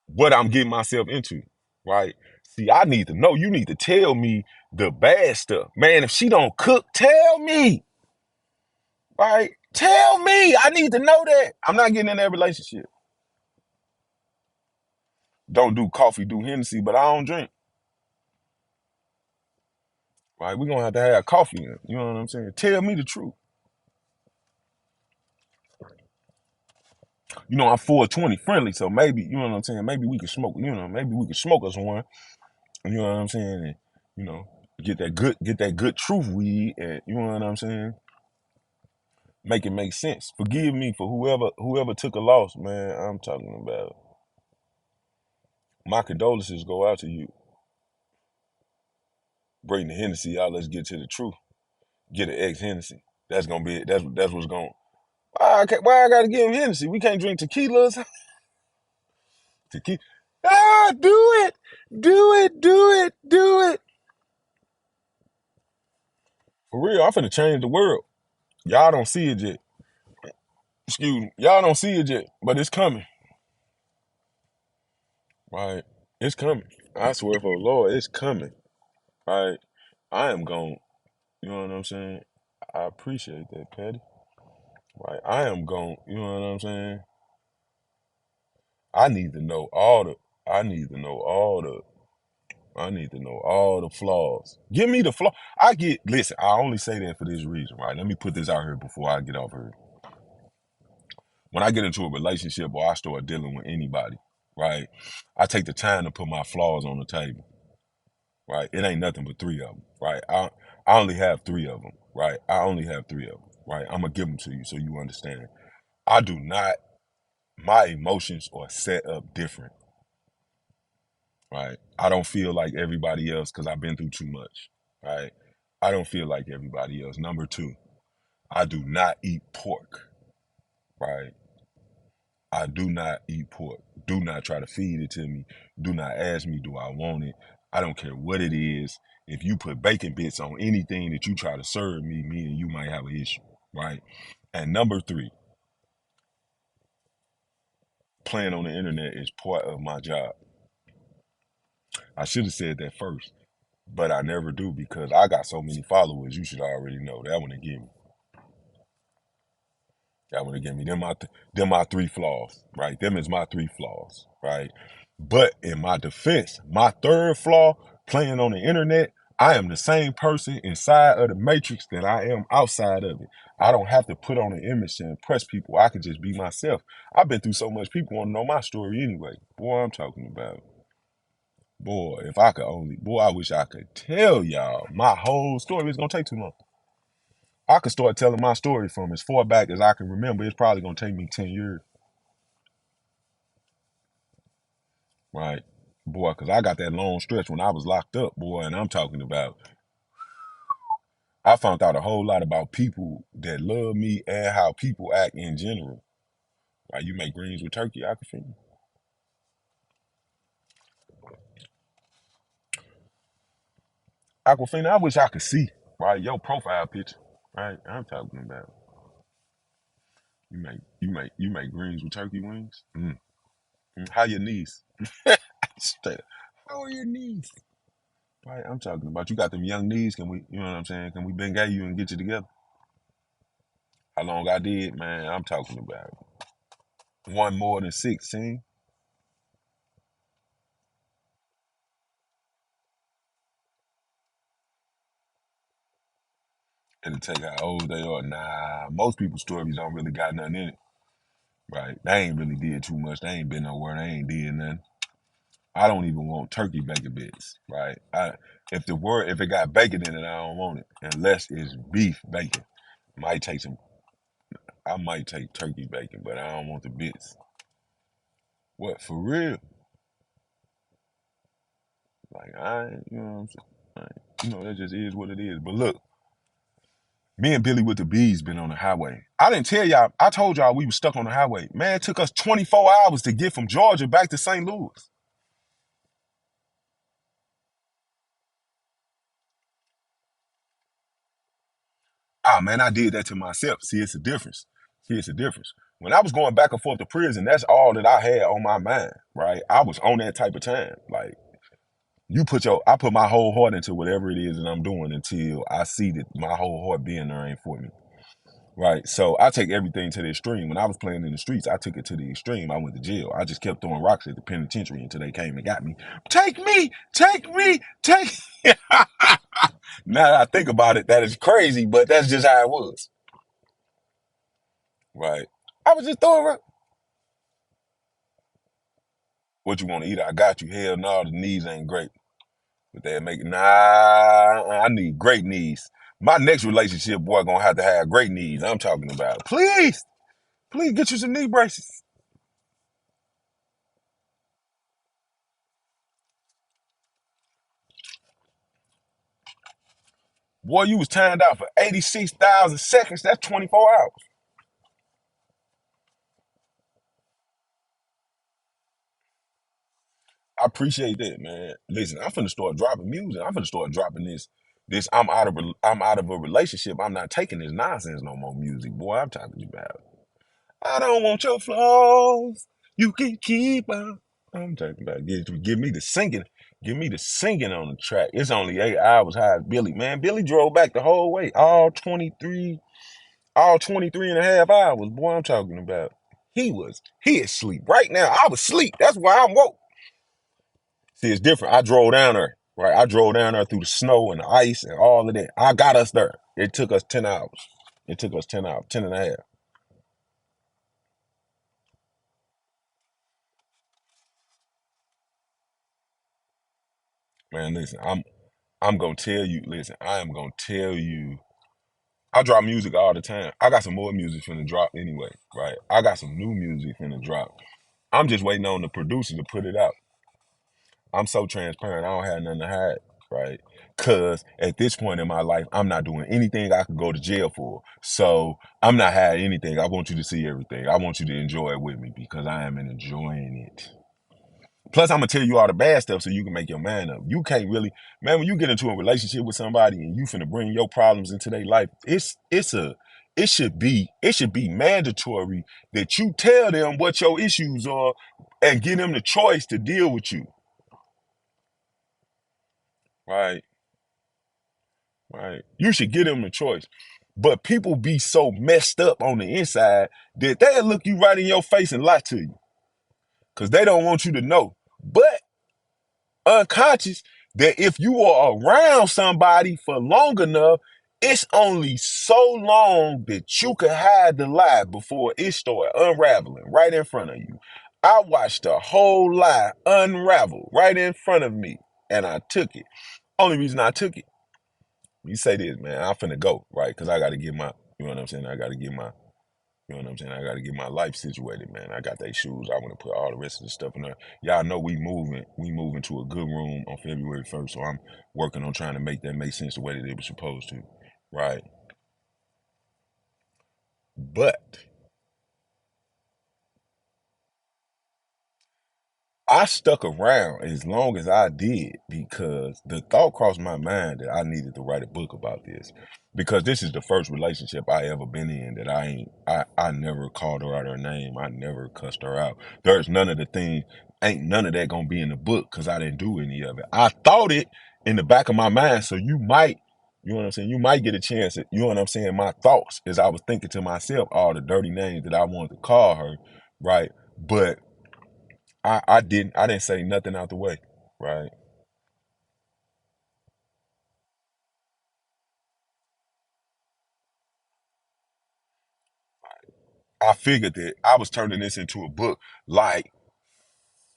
what I'm getting myself into, right? See, I need to know. You need to tell me the bad stuff. Man, if she don't cook, tell me, right? Tell me. I need to know that. I'm not getting in that relationship. Don't do coffee, do Hennessy, but I don't drink. Right, we're gonna have to have coffee. You know what I'm saying? Tell me the truth. You know, I'm 420 friendly, so maybe, you know what I'm saying? Maybe we could smoke, maybe we could smoke us one. You know what I'm saying? And, you know, get that good truth weed and you know what I'm saying? Make it make sense. Forgive me for whoever took a loss, man. I'm talking about my condolences go out to you. Bring the Hennessy out, let's get to the truth. Get an ex Hennessy. That's gonna be it. That's what's gonna why I gotta give him Hennessy? We can't drink tequilas. To keep do it, do it. For real, I'm finna change the world. Y'all don't see it yet. Excuse me. Y'all don't see it yet, but it's coming. Right? It's coming. I swear for the Lord, it's coming. Right? I am going, you know what I'm saying? I appreciate that, Patty. Right? I am going, you know what I'm saying? I need to know all the I need to know all the I need to know all the flaws. Give me the flaw. Listen, I only say that for this reason, right? Let me put this out here before I get off here. When I get into a relationship or I start dealing with anybody, right? I take the time to put my flaws on the table, right? It ain't nothing but three of them, right? I only have three of them, right? I only have three of them, right? I'm gonna give them to you so you understand. I do not. My emotions are set up different, right? I don't feel like everybody else because I've been through too much, right? I don't feel like everybody else. Number two, I do not eat pork, right? I do not eat pork. Do not try to feed it to me. Do not ask me, do I want it? I don't care what it is. If you put bacon bits on anything that you try to serve me, me and you might have an issue, right? And number three, playing on the internet is part of my job. I should have said that first, but I never do because I got so many followers. You should already know that one to give me. That one to give me. Them my three flaws, right? Them is my three flaws, right? But in my defense, my third flaw, playing on the internet, I am the same person inside of the matrix that I am outside of it. I don't have to put on an image to impress people. I can just be myself. I've been through so much. People want to know my story anyway. Boy, I'm talking about. Boy, if I could only, boy, I wish I could tell y'all my whole story. It's gonna take too long. I could start telling my story from as far back as I can remember. It's probably gonna take me 10 years, right? Boy, because I got that long stretch when I was locked up, boy, and I'm talking about, I found out a whole lot about people that love me and how people act in general. Right? You make greens with turkey, I can feel you. Aquafina, I wish I could see, right? Your profile picture, right? I'm talking about. You make greens with turkey wings. How your knees? Straight up. How are your knees? Right, I'm talking about. You got them young knees. Can we? You know what I'm saying? Can we bengay you and get you together? How long I did, man? I'm talking about one more than 16. It'll take how old they are. Nah, most people's stories don't really got nothing in it. Right? They ain't really did too much. They ain't been nowhere. They ain't did nothing. I don't even want turkey bacon bits. Right? If it got bacon in it, I don't want it unless it's beef bacon. Might take some. I might take turkey bacon, but I don't want the bits. What for real? Like you know what I'm saying? That just is what it is. But look, me and Billy with the Bees been on the highway. I didn't tell y'all. I told y'all we was stuck on the highway. Man, it took us 24 hours to get from Georgia back to St. Louis. Ah, man, I did that to myself. See, it's a difference. See, it's a difference. When I was going back and forth to prison, that's all that I had on my mind, right? I was on that type of time. Like, I put my whole heart into whatever it is that I'm doing until I see that my whole heart being there ain't for me. Right. So I take everything to the extreme. When I was playing in the streets, I took it to the extreme. I went to jail. I just kept throwing rocks at the penitentiary until they came and got me. Take me, take me, take. Now that I think about it, that is crazy, but that's just how it was. Right. I was just throwing rocks. What you want to eat? I got you. Hell no, the knees ain't great. But they make nah. I need great knees. My next relationship, boy, gonna have to have great knees. I'm talking about. Please, please get you some knee braces. Boy, you was timed out for 86,000 seconds. That's 24 hours. I appreciate that, man. Listen, I'm finna start dropping music. I'm finna start dropping this. I'm out of a relationship. I'm not taking this nonsense no more music, boy. I'm talking about. I don't want your flaws. You can keep on. I'm talking about. Give me the singing. Give me the singing on the track. It's only 8 hours high as Billy, man. Billy drove back the whole way. All 23 and a half hours, boy, I'm talking about. He is asleep. Right now, I was asleep. That's why I'm woke. See, it's different. I drove down there, right? I drove down there through the snow and the ice and all of that. I got us there. It took us 10 hours. It took us 10 hours, 10 and a half. Man, listen, I'm gonna tell you, listen, I am gonna tell you, I drop music all the time. I got some more music finna drop anyway, right? I got some new music finna drop. I'm just waiting on the producer to put it out. I'm so transparent. I don't have nothing to hide, right? Cause at this point in my life, I'm not doing anything I could go to jail for. So I'm not hiding anything. I want you to see everything. I want you to enjoy it with me because I am enjoying it. Plus, I'm gonna tell you all the bad stuff so you can make your mind up. You can't really, man. When you get into a relationship with somebody and you finna bring your problems into their life, it should be mandatory that you tell them what your issues are and give them the choice to deal with you. right, right. You should give them a choice. But people be so messed up on the inside that they'll look you right in your face and lie to you because they don't want you to know. But unconscious that if you are around somebody for long enough, it's only so long that you can hide the lie before it start unraveling right in front of you. I watched the whole lie unravel right in front of me, and I took it. Only reason I took it, you say this, man, I'm finna go, right? Because I got to get my, you know what I'm saying? I got to get my, you know what I'm saying? I got to get my life situated, man. I got they shoes. I want to put all the rest of the stuff in there. Y'all know we moving. We moving to a good room on February 1st, so I'm working on trying to make that make sense the way that it was supposed to, right? But I stuck around as long as I did because the thought crossed my mind that I needed to write a book about this. Because this is the first relationship I ever been in that I never called her out her name. I never cussed her out. There's none of the things, ain't none of that gonna be in the book because I didn't do any of it. I thought it in the back of my mind, so you might, you know what I'm saying? You might get a chance at, you know what I'm saying? My thoughts as I was thinking to myself all the dirty names that I wanted to call her, right? But I didn't say nothing out the way, right? I figured that I was turning this into a book. Like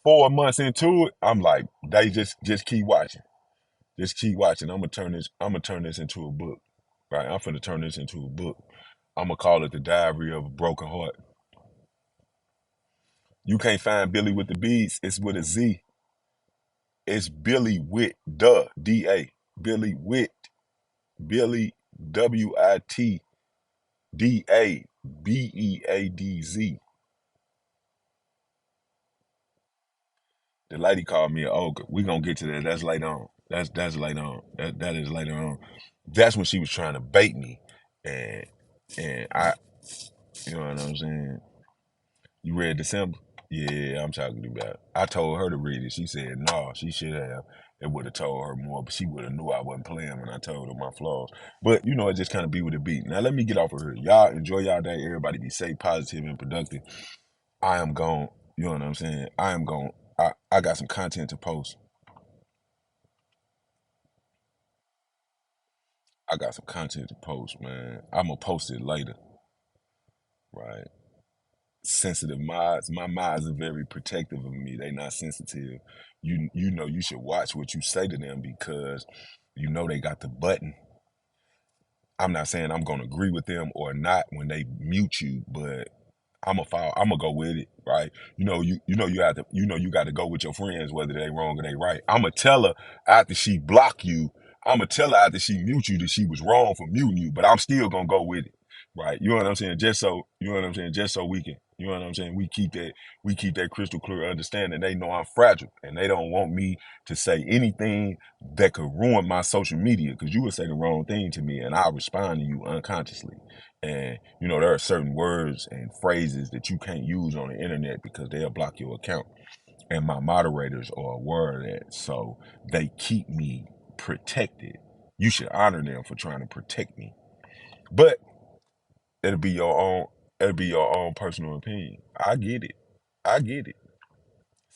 4 months into it, I'm like, they just keep watching. Just keep watching. I'm gonna turn this into a book. Right? I'm finna turn this into a book. I'm gonna call it The Diary of a Broken Heart. You can't find Billy with the beats, it's with a Z. It's Billy with the D-A. Billy with Billy WITDABEADZ. The lady called me an ogre. We gonna get to that. That's later on. That's later on. That is later on. That's when she was trying to bait me, and I, you know what I'm saying. You read December? Yeah, I'm talking about. I told her to read it. She said no. She should have. It would have told her more, but she would have knew I wasn't playing when I told her my flaws. But you know, it just kind of be with the beat. Now let me get off of here. Y'all enjoy y'all day. Everybody be safe, positive, and productive. I am gone. You know what I'm saying? I am gone. I got some content to post. I got some content to post, man. I'm gonna post it later, right? Sensitive minds. My minds are very protective of me. They not sensitive. You know you should watch what you say to them because you know they got the button. I'm not saying I'm gonna agree with them or not when they mute you, but I'm gonna follow. I'm gonna go with it, right? You have to. You know, you got to go with your friends whether they wrong or they right. I'm gonna tell her after she block you. I'm gonna tell her after she mute you that she was wrong for muting you, but I'm still gonna go with it, right? You know what I'm saying? Just so you know what I'm saying. Just so we can. You know what I'm saying? We keep that crystal clear understanding. They know I'm fragile, and they don't want me to say anything that could ruin my social media because you would say the wrong thing to me, and I'll respond to you unconsciously. And you know, there are certain words and phrases that you can't use on the internet because they'll block your account. And my moderators are aware of that. So they keep me protected. You should honor them for trying to protect me. But it'll be your own, it'll be your own personal opinion. I get it. I get it.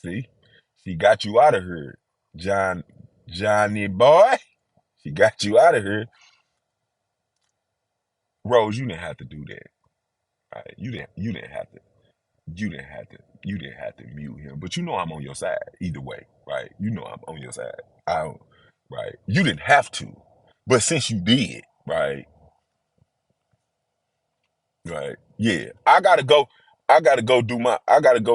See? She got you out of here. Johnny boy. She got you out of here. Rose, you didn't have to do that. Right? You didn't have to. You didn't have to mute him. But you know I'm on your side either way, right? You know I'm on your side. I don't, right? You didn't have to. But since you did, right? Right. Yeah. I gotta go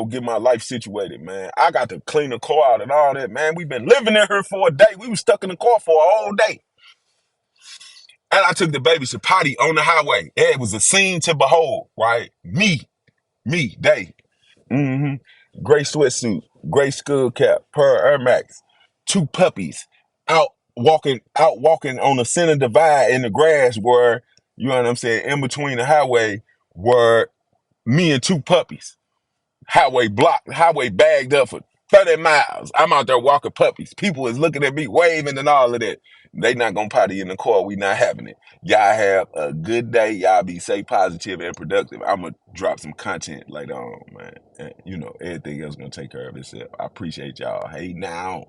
get my life situated, man. I got to clean the car out and all that, man. We've been living in here for a day. We was stuck in the car for a whole day. And I took the baby to potty on the highway. It was a scene to behold, right? Me, day. Gray sweatsuit, gray skull cap, pearl Air Max, two puppies out walking on the center divide in the grass where, you know what I'm saying, in between the highway were me and two puppies. Highway blocked, highway bagged up for 30 miles. I'm out there walking puppies. People is looking at me, waving and all of that. They not gonna party in the car. We not having it. Y'all have a good day. Y'all be safe, positive, and productive. I'm gonna drop some content later on, man. And, you know, everything else gonna take care of itself. I appreciate y'all. Hey, now.